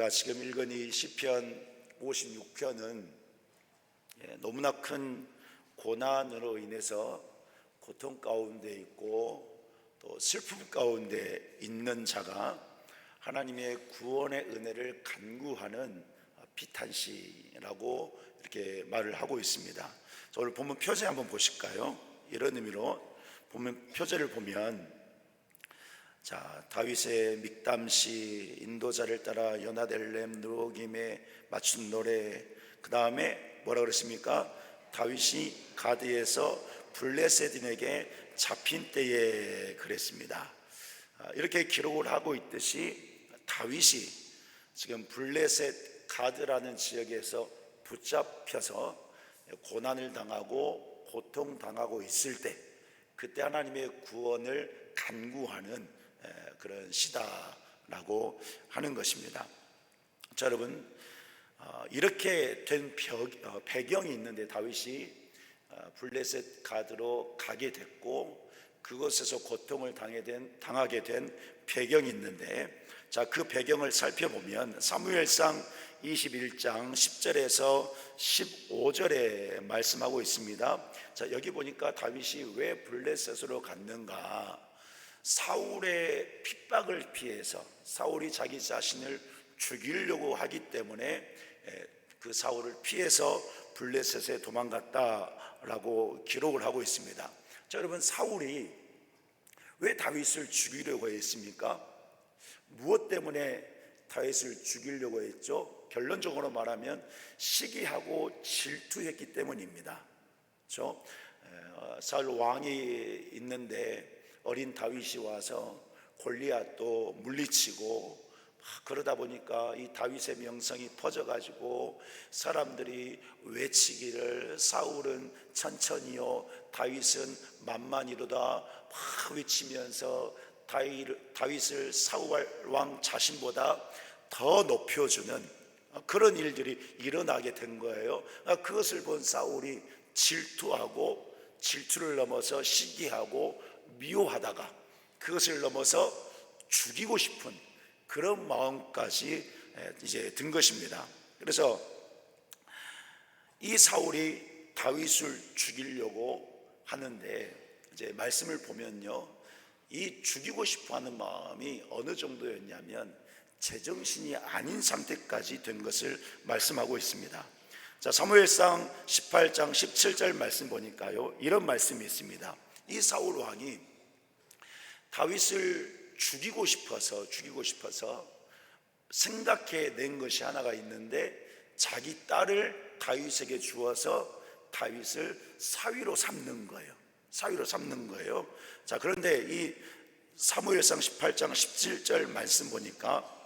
지금 읽은 이 시편 56편은 너무나 큰 고난으로 인해서 고통 가운데 있고 또 슬픔 가운데 있는 자가 하나님의 구원의 은혜를 간구하는 피탄시라고 이렇게 말을 하고 있습니다. 오늘 본문 표제 한번 보실까요? 이런 의미로 본문 표제를 보면, 다윗의 믹담시, 인도자를 따라 연하델렘 누르김에 맞춘 노래, 그 다음에 뭐라 그랬습니까? 다윗이 가드에서 블레셋인에게 잡힌 때에 그랬습니다. 이렇게 기록을 하고 있듯이 다윗이 지금 블레셋 가드라는 지역에서 붙잡혀서 고난을 당하고 고통당하고 있을 때, 그때 하나님의 구원을 간구하는 그런 시다라고 하는 것입니다. 자, 여러분, 이렇게 된 배경이 있는데 다윗이 블레셋 가드로 가게 됐고 그곳에서 고통을 당하게 된 배경이 있는데, 그 배경을 살펴보면 사무엘상 21장 10절에서 15절에 말씀하고 있습니다. 여기 보니까 다윗이 왜 블레셋으로 갔는가? 사울의 핍박을 피해서, 사울이 자기 자신을 죽이려고 하기 때문에 그 사울을 피해서 블레셋에 도망갔다라고 기록을 하고 있습니다. 여러분, 사울이 왜 다윗을 죽이려고 했습니까? 무엇 때문에 다윗을 죽이려고 했죠? 결론적으로 말하면 시기하고 질투했기 때문입니다. 그렇죠? 사울 왕이 있는데 어린 다윗이 와서 골리앗도 물리치고, 그러다 보니까 이 다윗의 명성이 퍼져가지고 사람들이 외치기를 사울은 천천히요 다윗은 만만히로다 막 외치면서 다윗을 사울 왕 자신보다 더 높여주는 그런 일들이 일어나게 된 거예요. 그것을 본 사울이 질투하고, 질투를 넘어서 시기하고 미워하다가 그것을 넘어서 죽이고 싶은 그런 마음까지 이제 든 것입니다. 그래서 이 사울이 다윗을 죽이려고 하는데, 이제 말씀을 보면요, 이 죽이고 싶어하는 마음이 어느 정도였냐면 제정신이 아닌 상태까지 된 것을 말씀하고 있습니다. 사무엘상 18장 17절 말씀 보니까요, 이런 말씀이 있습니다. 이 사울 왕이 다윗을 죽이고 싶어서 생각해 낸 것이 하나가 있는데, 자기 딸을 다윗에게 주어서 다윗을 사위로 삼는 거예요. 그런데 이 사무엘상 18장 17절 말씀 보니까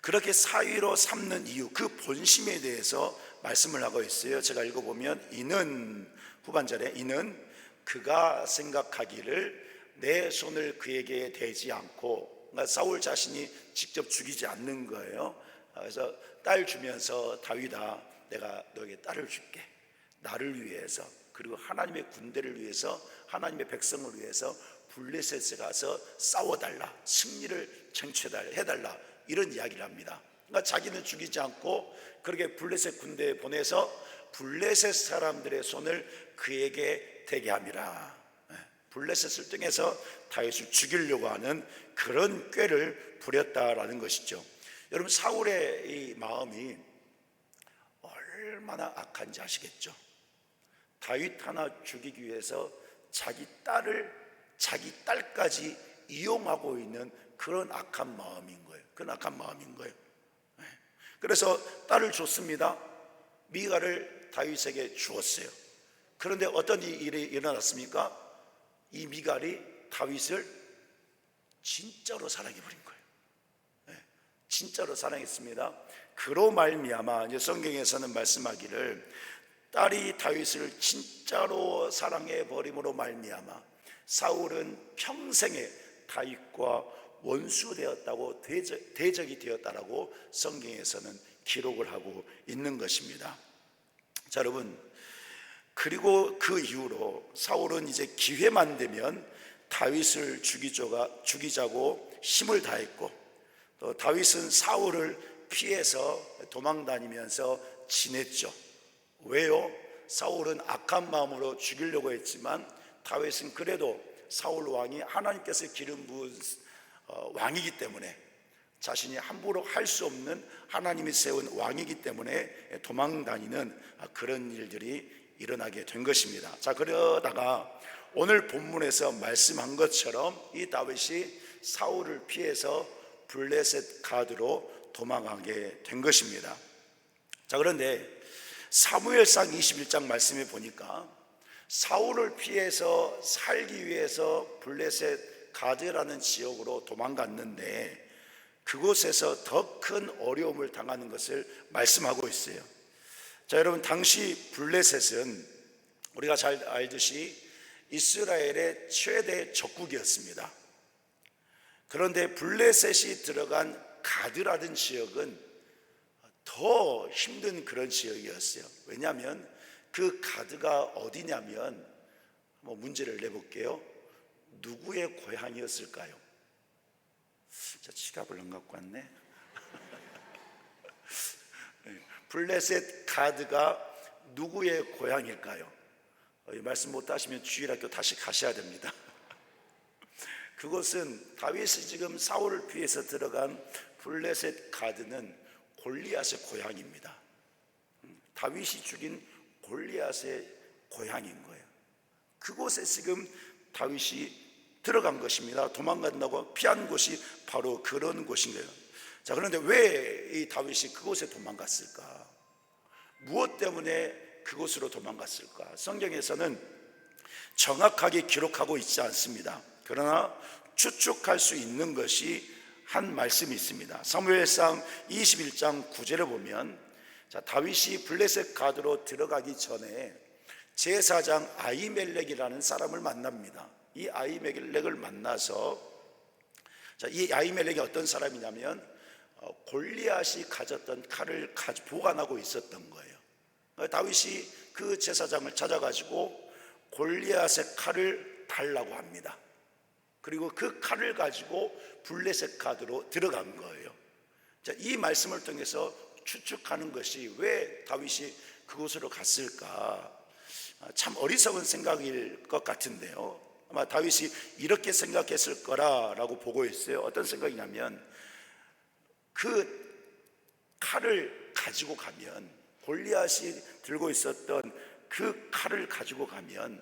그렇게 사위로 삼는 이유, 그 본심에 대해서 말씀을 하고 있어요. 제가 읽어보면, 이는 후반절에, 이는 그가 생각하기를 내 손을 그에게 대지 않고, 그러니까 사울 자신이 직접 죽이지 않는 거예요. 그래서 딸 주면서, 다윗아, 내가 너에게 딸을 줄게. 나를 위해서, 그리고 하나님의 군대를 위해서, 하나님의 백성을 위해서 블레셋에 가서 싸워달라, 승리를 쟁취해달라, 이런 이야기를 합니다. 그러니까 자기는 죽이지 않고 그렇게 블레셋 군대에 보내서 블레셋 사람들의 손을 그에게 대게 함이라. 블레셋을 통해서 다윗을 죽이려고 하는 그런 꾀를 부렸다라는 것이죠. 여러분, 사울의 이 마음이 얼마나 악한지 아시겠죠? 다윗 하나 죽이기 위해서 자기 딸까지 이용하고 있는 그런 악한 마음인 거예요. 그래서 딸을 줬습니다. 미갈을 다윗에게 주었어요. 그런데 어떤 일이 일어났습니까? 이 미갈이 다윗을 진짜로 사랑해버린 거예요. 진짜로 사랑했습니다. 그로 말미암아, 이제 성경에서는 말씀하기를, 딸이 다윗을 진짜로 사랑해버림으로 말미암아 사울은 평생에 다윗과 원수되었다고, 대적이 되었다라고 성경에서는 기록을 하고 있는 것입니다. 자, 여러분, 그리고 그 이후로 사울은 이제 기회만 되면 다윗을 죽이자고 힘을 다했고, 또 다윗은 사울을 피해서 도망다니면서 지냈죠. 왜요? 사울은 악한 마음으로 죽이려고 했지만 다윗은 그래도 사울 왕이 하나님께서 기름 부은 왕이기 때문에, 자신이 함부로 할 수 없는 하나님이 세운 왕이기 때문에 도망다니는 그런 일들이 일어나게 된 것입니다. 자, 그러다가 오늘 본문에서 말씀한 것처럼 이 다윗이 사울을 피해서 블레셋 가드로 도망하게 된 것입니다. 자, 그런데 사무엘상 21장 말씀에 보니까 사울을 피해서 살기 위해서 블레셋 가드라는 지역으로 도망갔는데 그곳에서 더 큰 어려움을 당하는 것을 말씀하고 있어요. 자, 여러분, 당시 블레셋은 우리가 잘 알듯이 이스라엘의 최대 적국이었습니다. 그런데 블레셋이 들어간 가드라는 지역은 더 힘든 그런 지역이었어요. 왜냐하면 그 가드가 어디냐면, 문제를 내볼게요. 누구의 고향이었을까요? 자, 지갑을 안 갖고 왔네. 블레셋 가드가 누구의 고향일까요? 말씀 못 하시면 주일학교 다시 가셔야 됩니다. 그것은 다윗이 지금 사울을 피해서 들어간 블레셋 가드는 골리앗의 고향입니다. 다윗이 죽인 골리앗의 고향인 거예요. 그곳에 지금 다윗이 들어간 것입니다. 도망간다고 피한 곳이 바로 그런 곳인 거예요. 자, 그런데 왜 이 다윗이 그곳에 도망갔을까? 무엇 때문에 그곳으로 도망갔을까? 성경에서는 정확하게 기록하고 있지 않습니다. 그러나 추측할 수 있는 것이 한 말씀이 있습니다. 사무엘상 21장 9절에 보면, 자, 다윗이 블레셋 가드로 들어가기 전에 제사장 아히멜렉이라는 사람을 만납니다. 이 아히멜렉을 만나서, 자, 이 아히멜렉이 어떤 사람이냐면 골리앗이 가졌던 칼을 보관하고 있었던 거예요. 다윗이 그 제사장을 찾아가지고 골리앗의 칼을 달라고 합니다. 그리고 그 칼을 가지고 블레셋 가드로 들어간 거예요. 자, 이 말씀을 통해서 추측하는 것이 왜 다윗이 그곳으로 갔을까? 참 어리석은 생각일 것 같은데요. 아마 다윗이 이렇게 생각했을 거라고 보고 있어요. 어떤 생각이냐면, 그 칼을 가지고 가면, 골리앗이 들고 있었던 그 칼을 가지고 가면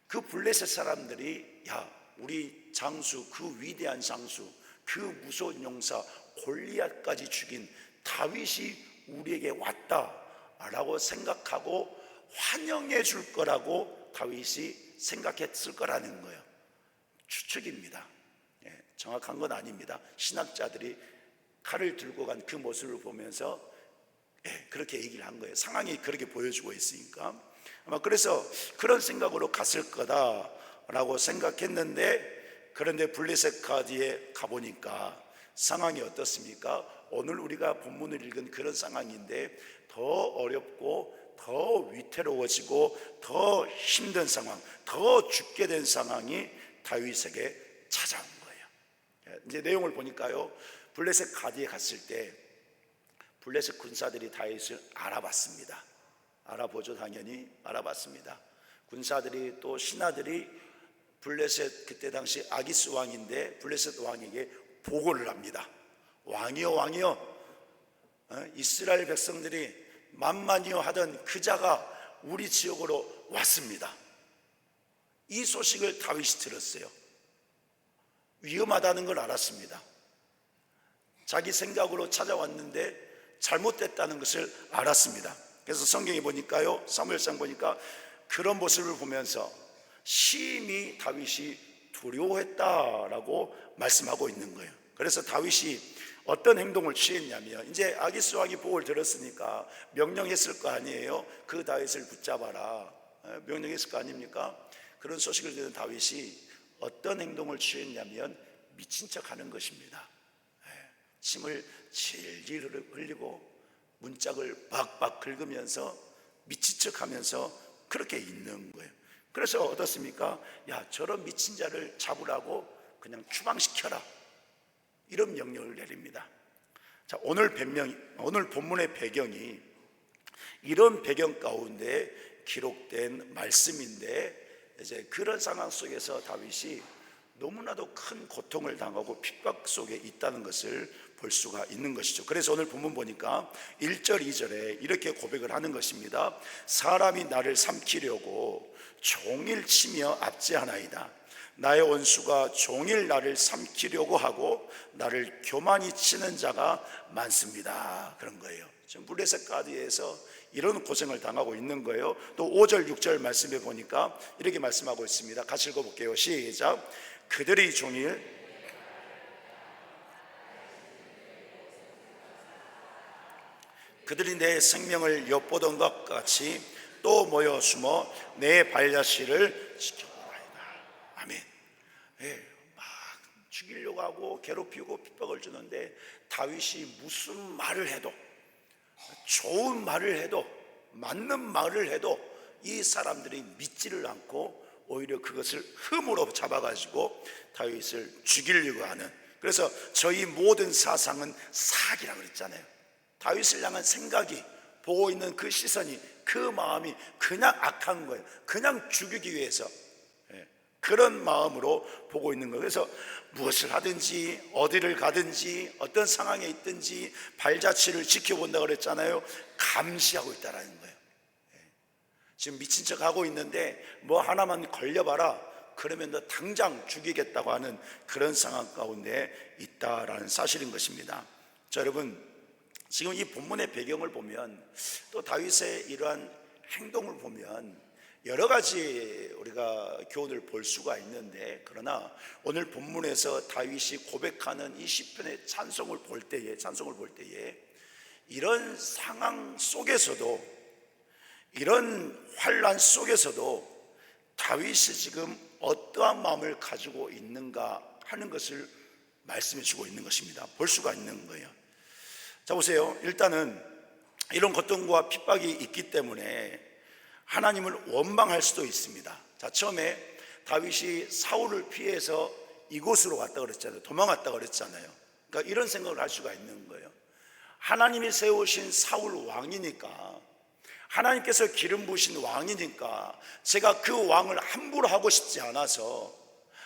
그 블레셋 사람들이, 야, 우리 장수, 그 위대한 장수, 그 무서운 용사 골리앗까지 죽인 다윗이 우리에게 왔다라고 생각하고 환영해 줄 거라고 다윗이 생각했을 거라는 거예요. 추측입니다. 정확한 건 아닙니다. 신학자들이 칼을 들고 간 그 모습을 보면서 그렇게 얘기를 한 거예요. 상황이 그렇게 보여주고 있으니까. 아마 그래서 그런 생각으로 갔을 거다라고 생각했는데, 그런데 블레셋 가드에 가보니까 상황이 어떻습니까? 오늘 우리가 본문을 읽은 그런 상황인데 더 어렵고 더 위태로워지고 더 힘든 상황, 더 죽게 된 상황이 다윗에게 찾아온 거예요. 이제 내용을 보니까요, 블레셋 가드에 갔을 때 블레셋 군사들이 다윗을 알아봤습니다. 알아보죠. 당연히 알아봤습니다. 군사들이, 또 신하들이 블레셋, 그때 당시 아기스 왕인데 블레셋 왕에게 보고를 합니다. 왕이여, 왕이여, 이스라엘 백성들이 만만이여 하던 그 자가 우리 지역으로 왔습니다. 이 소식을 다윗이 들었어요. 위험하다는 걸 알았습니다. 자기 생각으로 찾아왔는데 잘못됐다는 것을 알았습니다. 그래서 성경에 보니까요, 사무엘상 보니까 그런 모습을 보면서 심히 다윗이 두려워했다라고 말씀하고 있는 거예요. 그래서 다윗이 어떤 행동을 취했냐면, 이제 아기스 왕이 보고를 들었으니까 명령했을 거 아니에요. 그 다윗을 붙잡아라, 명령했을 거 아닙니까? 그런 소식을 들은 다윗이 어떤 행동을 취했냐면 미친 척 하는 것입니다. 침을 질질 흘리고 문짝을 박박 긁으면서 미친 척 하면서 그렇게 있는 거예요. 그래서 어떻습니까? 야, 저런 미친 자를 잡으라고 그냥 추방시켜라. 이런 명령을 내립니다. 자, 오늘 본문의 배경이 이런 배경 가운데 기록된 말씀인데, 이제 그런 상황 속에서 다윗이 너무나도 큰 고통을 당하고 핍박 속에 있다는 것을 볼 수가 있는 것이죠. 그래서 오늘 본문 보니까 1절 2절에 이렇게 고백을 하는 것입니다. 사람이 나를 삼키려고 종일 치며 압제하나이다. 나의 원수가 종일 나를 삼키려고 하고 나를 교만히 치는 자가 많습니다. 그런 거예요. 지금 블레셋 가드에서 이런 고생을 당하고 있는 거예요. 또 5절 6절 말씀해 보니까 이렇게 말씀하고 있습니다. 같이 읽어볼게요. 시작. 그들이 종일 그들이 내 생명을 엿보던 것 같이 또 모여 숨어 내 발자취를 지켜보나이다. 아멘. 예, 막 죽이려고 하고 괴롭히고 핍박을 주는데 다윗이 무슨 말을 해도, 좋은 말을 해도, 맞는 말을 해도 이 사람들이 믿지를 않고 오히려 그것을 흠으로 잡아가지고 다윗을 죽이려고 하는, 그래서 저희 모든 사상은 사기라고 그랬잖아요. 다윗을 향한 생각이, 보고 있는 그 시선이, 그 마음이 그냥 악한 거예요. 그냥 죽이기 위해서 그런 마음으로 보고 있는 거예요. 그래서 무엇을 하든지 어디를 가든지 어떤 상황에 있든지 발자취를 지켜본다고 그랬잖아요. 감시하고 있다라는 거예요. 지금 미친 척 하고 있는데 뭐 하나만 걸려봐라, 그러면 너 당장 죽이겠다고 하는 그런 상황 가운데 있다라는 사실인 것입니다. 자, 여러분, 지금 이 본문의 배경을 보면, 또 다윗의 이러한 행동을 보면 여러 가지 우리가 교훈을 볼 수가 있는데, 그러나 오늘 본문에서 다윗이 고백하는 이 시편의 찬송을 볼 때에 이런 상황 속에서도, 이런 환난 속에서도 다윗이 지금 어떠한 마음을 가지고 있는가 하는 것을 말씀해 주고 있는 것입니다. 볼 수가 있는 거예요. 자, 보세요. 일단은 이런 고통과 핍박이 있기 때문에 하나님을 원망할 수도 있습니다. 자, 처음에 다윗이 사울을 피해서 이곳으로 왔다 그랬잖아요. 도망갔다 그랬잖아요. 그러니까 이런 생각을 할 수가 있는 거예요. 하나님이 세우신 사울 왕이니까, 하나님께서 기름 부으신 왕이니까 제가 그 왕을 함부로 하고 싶지 않아서,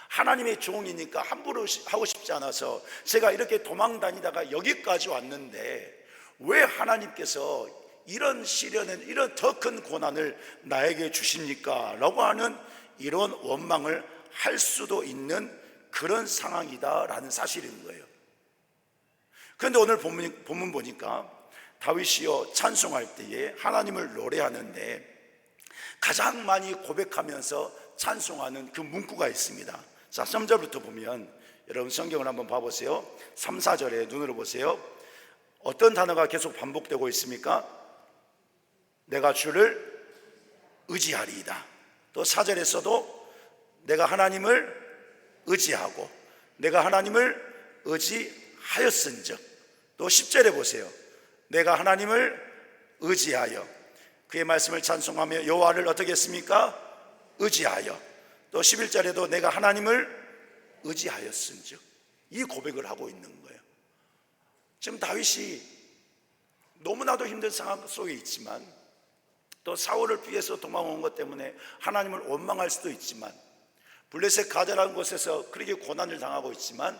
하나님의 종이니까 함부로 하고 싶지 않아서 제가 이렇게 도망 다니다가 여기까지 왔는데, 왜 하나님께서 이런 시련은, 이런 더 큰 고난을 나에게 주십니까? 라고 하는 이런 원망을 할 수도 있는 그런 상황이다라는 사실인 거예요. 그런데 오늘 본문 보니까 다윗이요 찬송할 때에 하나님을 노래하는데 가장 많이 고백하면서 찬송하는 그 문구가 있습니다. 자, 3절부터 보면, 여러분 성경을 한번 봐보세요. 3, 4절에 눈으로 보세요. 어떤 단어가 계속 반복되고 있습니까? 내가 주를 의지하리이다. 또 4절에서도 내가 하나님을 의지하고 내가 하나님을 의지하였은즉, 또 10절에 보세요. 내가 하나님을 의지하여 그의 말씀을 찬송하며 여호와를 어떻게 했습니까? 의지하여. 또 11절에도 내가 하나님을 의지하였은즉, 이 고백을 하고 있는 거예요. 지금 다윗이 너무나도 힘든 상황 속에 있지만, 또 사울을 피해서 도망온 것 때문에 하나님을 원망할 수도 있지만, 블레셋 가드라는 곳에서 그렇게 고난을 당하고 있지만,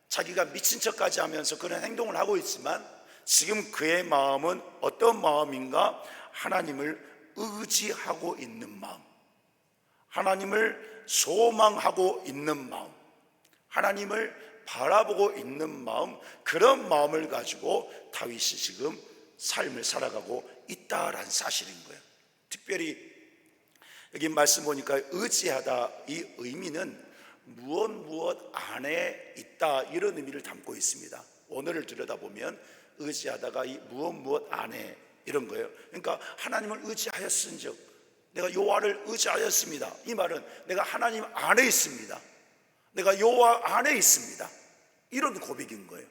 자기가 미친 척까지 하면서 그런 행동을 하고 있지만, 지금 그의 마음은 어떤 마음인가? 하나님을 의지하고 있는 마음, 하나님을 소망하고 있는 마음, 하나님을 바라보고 있는 마음, 그런 마음을 가지고 다윗이 지금 삶을 살아가고 있다라는 사실인 거예요. 특별히 여기 말씀 보니까 의지하다, 이 의미는 무엇 안에 있다, 이런 의미를 담고 있습니다. 오늘을 들여다보면 의지하다가 이 무엇 안에, 이런 거예요. 그러니까 하나님을 의지하였은즉, 내가 여호와를 의지하였습니다. 이 말은 내가 하나님 안에 있습니다. 내가 여호와 안에 있습니다. 이런 고백인 거예요.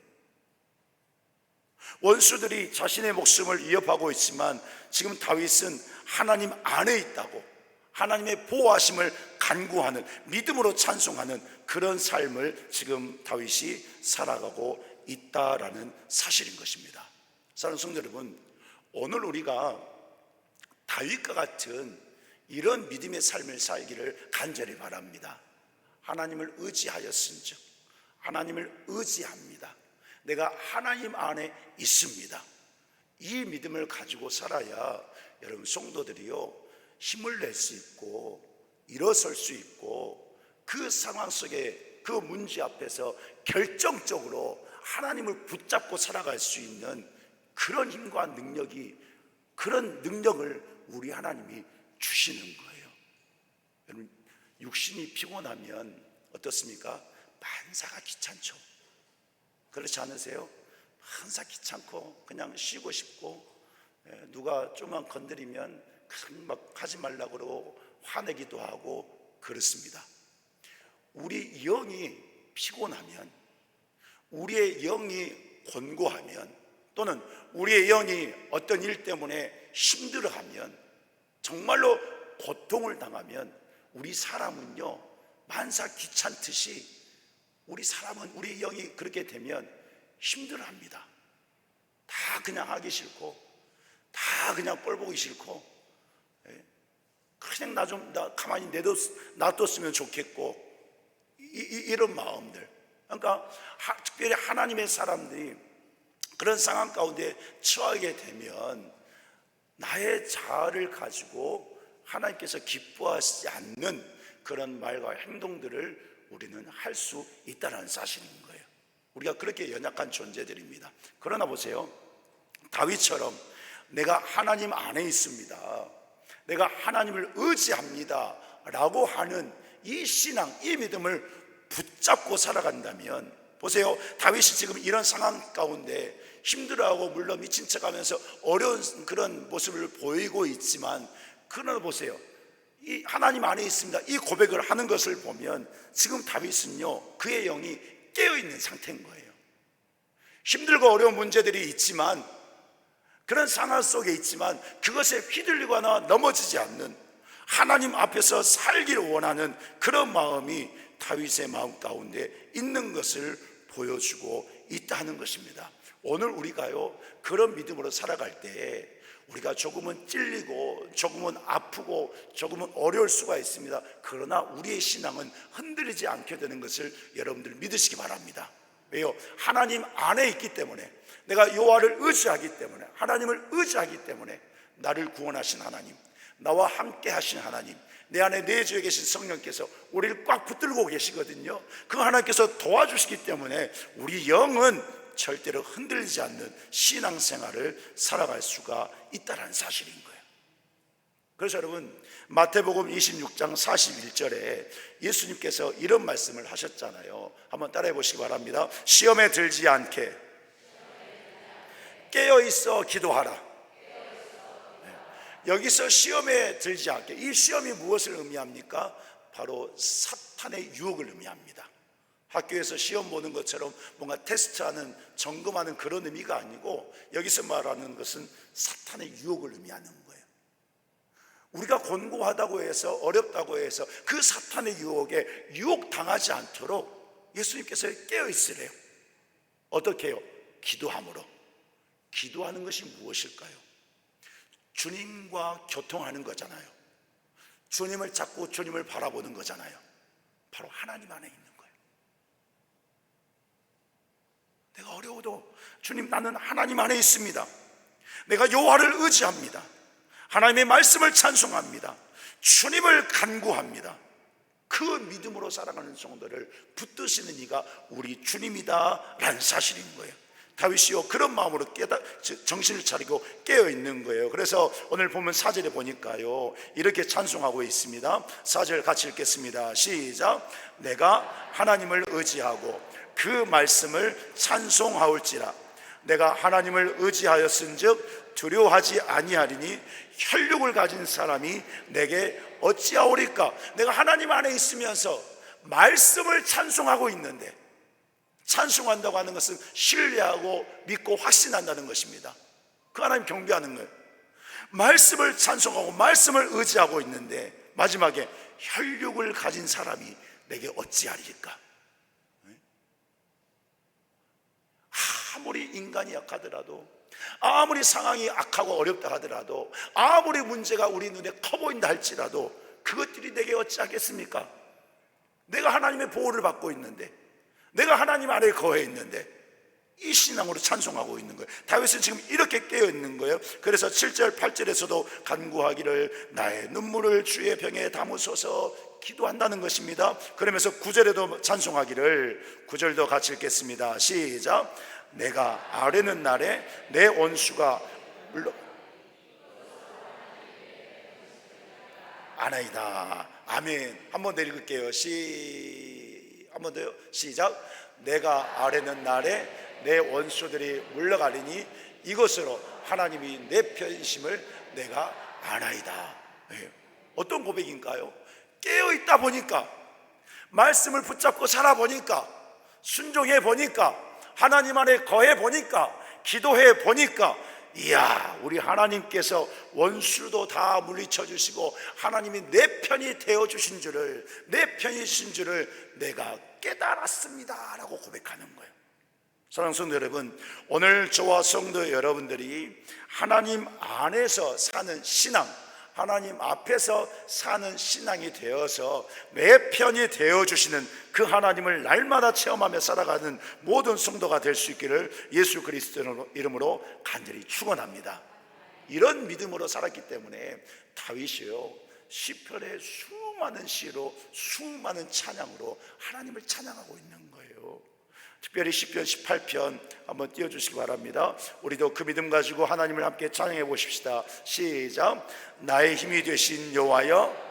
원수들이 자신의 목숨을 위협하고 있지만 지금 다윗은 하나님 안에 있다고, 하나님의 보호하심을 간구하는, 믿음으로 찬송하는 그런 삶을 지금 다윗이 살아가고 있다라는 사실인 것입니다. 사랑하는 성도 여러분, 오늘 우리가 다윗과 같은 이런 믿음의 삶을 살기를 간절히 바랍니다. 하나님을 의지하였은즉, 하나님을 의지합니다. 내가 하나님 안에 있습니다. 이 믿음을 가지고 살아야 여러분 성도들이요, 힘을 낼 수 있고 일어설 수 있고 그 상황 속에 그 문제 앞에서 결정적으로 하나님을 붙잡고 살아갈 수 있는 그런 힘과 능력이, 그런 능력을 우리 하나님이 주시는 거예요. 여러분, 육신이 피곤하면 어떻습니까? 만사가 귀찮죠. 그렇지 않으세요? 항상 귀찮고 그냥 쉬고 싶고, 누가 좀만 건드리면 막 하지 말라고 그러고 화내기도 하고 그렇습니다. 우리 영이 피곤하면, 우리의 영이 곤고하면, 또는 우리의 영이 어떤 일 때문에 힘들어하면, 정말로 고통을 당하면 우리 사람은요, 만사 귀찮듯이 우리 사람은, 우리 영이 그렇게 되면 힘들어합니다. 다 그냥 하기 싫고, 다 그냥 꼴 보기 싫고, 그냥 나 가만히 놔뒀으면 좋겠고, 이런 마음들. 그러니까 특별히 하나님의 사람들이 그런 상황 가운데 처하게 되면 나의 자아를 가지고 하나님께서 기뻐하시지 않는 그런 말과 행동들을 우리는 할 수 있다는 사실인 거예요. 우리가 그렇게 연약한 존재들입니다. 그러나 보세요, 다윗처럼 내가 하나님 안에 있습니다, 내가 하나님을 의지합니다 라고 하는 이 신앙, 이 믿음을 붙잡고 살아간다면, 보세요, 다윗이 지금 이런 상황 가운데 힘들어하고 물론 미친 척하면서 어려운 그런 모습을 보이고 있지만, 그러나 보세요, 이 하나님 안에 있습니다, 이 고백을 하는 것을 보면 지금 다윗은요, 그의 영이 깨어있는 상태인 거예요. 힘들고 어려운 문제들이 있지만, 그런 상황 속에 있지만 그것에 휘둘리거나 넘어지지 않는, 하나님 앞에서 살기를 원하는 그런 마음이 다윗의 마음 가운데 있는 것을 보여주고 있다는 것입니다. 오늘 우리가요, 그런 믿음으로 살아갈 때 우리가 조금은 찔리고 조금은 아프고 조금은 어려울 수가 있습니다. 그러나 우리의 신앙은 흔들리지 않게 되는 것을 여러분들 믿으시기 바랍니다. 왜요? 하나님 안에 있기 때문에, 내가 여호와를 의지하기 때문에, 하나님을 의지하기 때문에 나를 구원하신 하나님, 나와 함께 하신 하나님, 내 안에 내주에 계신 성령께서 우리를 꽉 붙들고 계시거든요. 그 하나님께서 도와주시기 때문에 우리 영은 절대로 흔들리지 않는 신앙생활을 살아갈 수가 있다는 사실인 거예요. 그래서 여러분, 마태복음 26장 41절에 예수님께서 이런 말씀을 하셨잖아요. 한번 따라해 보시기 바랍니다. 시험에 들지 않게 깨어있어 기도하라. 여기서 시험에 들지 않게, 이 시험이 무엇을 의미합니까? 바로 사탄의 유혹을 의미합니다. 학교에서 시험 보는 것처럼 뭔가 테스트하는, 점검하는 그런 의미가 아니고, 여기서 말하는 것은 사탄의 유혹을 의미하는 거예요. 우리가 곤고하다고 해서, 어렵다고 해서 그 사탄의 유혹에 유혹당하지 않도록 예수님께서 깨어있으래요. 어떻게 해요? 기도함으로. 기도하는 것이 무엇일까요? 주님과 교통하는 거잖아요. 주님을 찾고 주님을 바라보는 거잖아요. 바로 하나님 안에 있는 거예요. 내가 어려워도 주님, 나는 하나님 안에 있습니다. 내가 여호와를 의지합니다. 하나님의 말씀을 찬송합니다. 주님을 간구합니다. 그 믿음으로 살아가는 성도를 붙드시는 이가 우리 주님이다 라는 사실인 거예요. 다윗이요, 그런 마음으로 정신을 차리고 깨어있는 거예요. 그래서 오늘 보면 4절에 보니까요, 이렇게 찬송하고 있습니다. 4절 같이 읽겠습니다. 시작. 내가 하나님을 의지하고 그 말씀을 찬송하올지라. 내가 하나님을 의지하였은즉 두려워하지 아니하리니 혈육을 가진 사람이 내게 어찌하오리까. 내가 하나님 안에 있으면서 말씀을 찬송하고 있는데, 찬송한다고 하는 것은 신뢰하고 믿고 확신한다는 것입니다. 그 하나님 경배하는 거예요. 말씀을 찬송하고 말씀을 의지하고 있는데 마지막에 혈육을 가진 사람이 내게 어찌하리까? 아무리 인간이 약하더라도, 아무리 상황이 악하고 어렵다 하더라도, 아무리 문제가 우리 눈에 커 보인다 할지라도 그것들이 내게 어찌하겠습니까? 내가 하나님의 보호를 받고 있는데, 내가 하나님 아래에 거해 있는데, 이 신앙으로 찬송하고 있는 거예요. 다윗은 지금 이렇게 깨어 있는 거예요. 그래서 7절 8절에서도 간구하기를 나의 눈물을 주의 병에 담으소서 기도한다는 것입니다. 그러면서 9절에도 찬송하기를, 9절도 같이 읽겠습니다. 시작. 내가 아뢰는 날에 내 원수가 물러 아나이다. 아멘. 한 번 더 읽을게요. 한 번 더요. 시작. 내가 아뢰는 날에 내 원수들이 물러가리니 이것으로 하나님이 내 편심을 내가 아나이다. 네. 어떤 고백인가요? 깨어있다 보니까, 말씀을 붙잡고 살아보니까, 순종해 보니까, 하나님 안에 거해 보니까, 기도해 보니까, 이야, 우리 하나님께서 원수도 다 물리쳐 주시고 하나님이 내 편이 되어 주신 줄을, 내 편이신 줄을 내가 깨달았습니다 라고 고백하는 거예요. 사랑하는 성도 여러분, 오늘 저와 성도 여러분들이 하나님 안에서 사는 신앙, 하나님 앞에서 사는 신앙이 되어서 내 편이 되어주시는 그 하나님을 날마다 체험하며 살아가는 모든 성도가 될 수 있기를 예수 그리스도 이름으로 간절히 축원합니다. 이런 믿음으로 살았기 때문에 다윗이요, 시편의 수많은 시로, 수많은 찬양으로 하나님을 찬양하고 있는 거예요. 특별히 시편 18편 한번 띄워주시기 바랍니다. 우리도 그 믿음 가지고 하나님을 함께 찬양해 보십시다. 시작. 나의 힘이 되신 여호와여,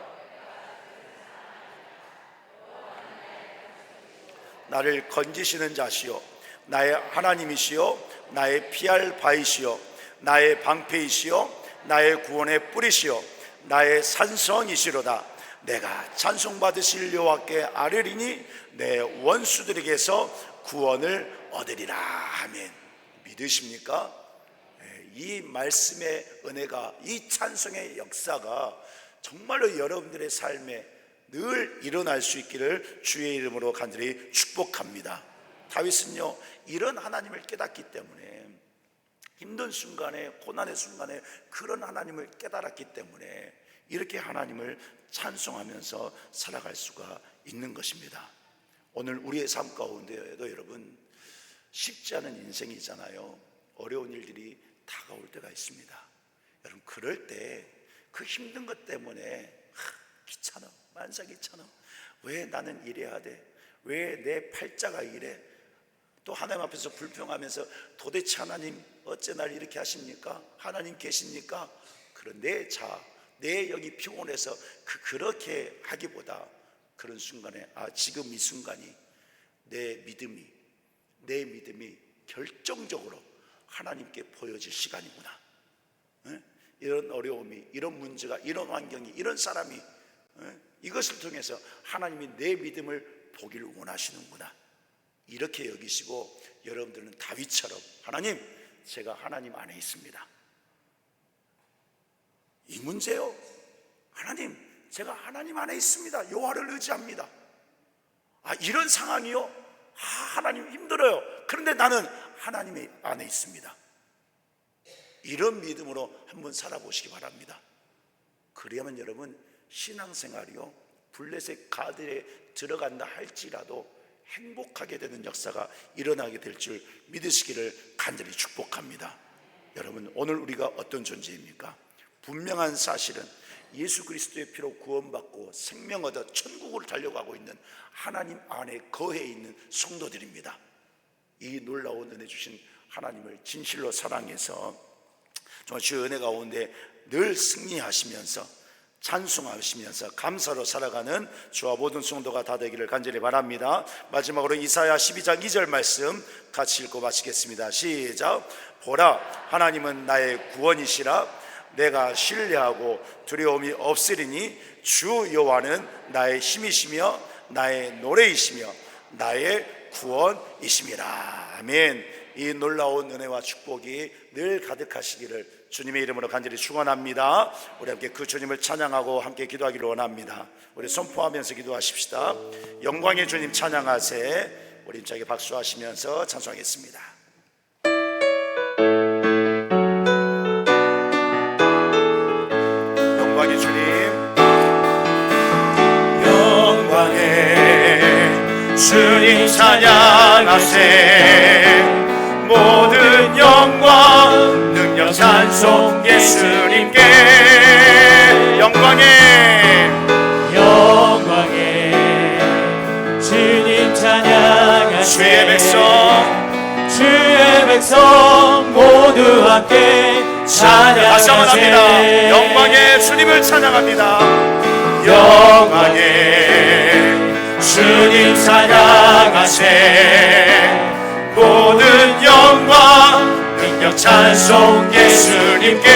나를 건지시는 자시요, 나의 하나님이시요, 나의 피할 바이시요, 나의 방패이시요, 나의 구원의 뿌리시요, 나의 산성이시로다. 내가 찬송받으실 여호와께 아뢰리니 내 원수들에게서 구원을 얻으리라. 아멘. 믿으십니까? 이 말씀의 은혜가, 이 찬송의 역사가 정말로 여러분들의 삶에 늘 일어날 수 있기를 주의 이름으로 간절히 축복합니다. 다윗은요, 이런 하나님을 깨닫기 때문에, 힘든 순간에, 고난의 순간에 그런 하나님을 깨달았기 때문에 이렇게 하나님을 찬송하면서 살아갈 수가 있는 것입니다. 오늘 우리의 삶 가운데에도 여러분, 쉽지 않은 인생이잖아요. 어려운 일들이 다가올 때가 있습니다. 여러분, 그럴 때 그 힘든 것 때문에 귀찮아, 만사 귀찮아, 왜 나는 이래야 돼, 왜 내 팔자가 이래, 또 하나님 앞에서 불평하면서 도대체 하나님 어째 날 이렇게 하십니까? 하나님 계십니까? 그런데 내 여기 피곤해서 그렇게 하기보다 그런 순간에, 지금 이 순간이 내 믿음이 결정적으로 하나님께 보여질 시간이구나. 이런 어려움이, 이런 문제가, 이런 환경이, 이런 사람이, 이것을 통해서 하나님이 내 믿음을 보기를 원하시는구나. 이렇게 여기시고 여러분들은 다윗처럼, 하나님, 제가 하나님 안에 있습니다. 이 문제요, 하나님, 제가 하나님 안에 있습니다. 여호와를 의지합니다. 이런 상황이요, 하나님 힘들어요. 그런데 나는 하나님 안에 있습니다. 이런 믿음으로 한번 살아보시기 바랍니다. 그래야만 여러분, 신앙생활이요, 블레셋 가드에 들어간다 할지라도 행복하게 되는 역사가 일어나게 될 줄 믿으시기를 간절히 축복합니다. 여러분, 오늘 우리가 어떤 존재입니까? 분명한 사실은 예수 그리스도의 피로 구원받고 생명 얻어 천국으로 달려가고 있는 하나님 안에 거해 있는 성도들입니다. 이 놀라운 은혜 주신 하나님을 진실로 사랑해서 정말 주의 은혜 가운데 늘 승리하시면서 찬송하시면서 감사로 살아가는 저와 모든 성도가 다 되기를 간절히 바랍니다. 마지막으로 이사야 12장 2절 말씀 같이 읽고 마치겠습니다. 시작. 보라, 하나님은 나의 구원이시라. 내가 신뢰하고 두려움이 없으리니 주 여호와는 나의 힘이시며 나의 노래이시며 나의 구원이심이라. 아멘. 이 놀라운 은혜와 축복이 늘 가득하시기를 주님의 이름으로 간절히 축원합니다. 우리 함께 그 주님을 찬양하고 함께 기도하기를 원합니다. 우리 선포하면서 기도하십시다. 영광의 주님 찬양하세. 우리 힘차게 박수하시면서 찬송하겠습니다. 영광의 주님, 영광의 주님 찬양하세. 모든 영광 능력 찬송 예수님께. 영광의 주님 찬양하세. 주의 백성 모두 함께 찬양하세. 다시 한번 합니다. 영광의 주님을 찬양합니다. 영광의 주님 찬양하세. 모든 영광 능력 찬송 예수님께.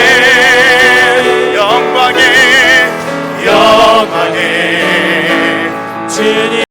영광의 주님